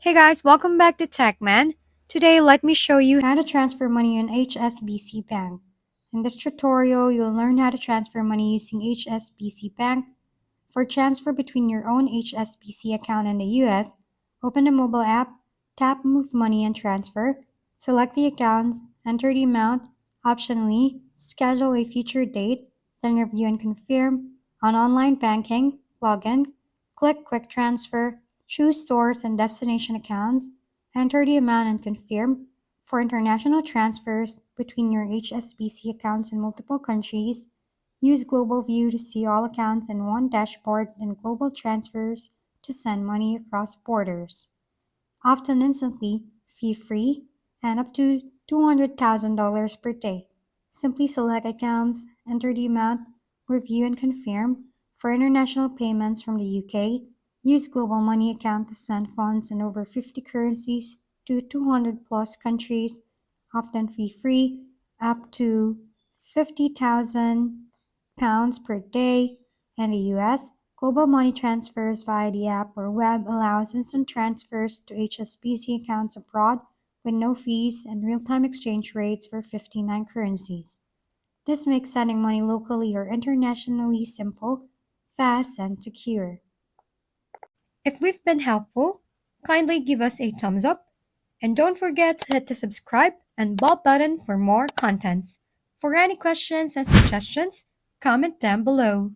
Hey guys, welcome back to TechMan. Today, let me show you how to transfer money on HSBC Bank. In this tutorial, you'll learn how to transfer money using HSBC Bank. For transfer between your own HSBC account and the US, open the mobile app, tap Move Money and Transfer, select the accounts, enter the amount, optionally, schedule a future date, then review and confirm. On online banking, log in, click Quick Transfer, choose source and destination accounts, enter the amount and confirm. For international transfers between your HSBC accounts in multiple countries, use Global View to see all accounts in one dashboard and global transfers to send money across borders. Often instantly, fee-free, and up to $200,000 per day. Simply select accounts, enter the amount, review and confirm. For international payments from the UK, use Global Money account to send funds in over 50 currencies to 200 plus countries, often fee-free, up to 50,000 pounds per day. In the US, Global Money Transfers via the app or web allows instant transfers to HSBC accounts abroad with no fees and real-time exchange rates for 59 currencies. This makes sending money locally or internationally simple, fast, and secure. If we've been helpful, kindly give us a thumbs up and don't forget to hit the subscribe and bell button for more contents. For any questions and suggestions, comment down below.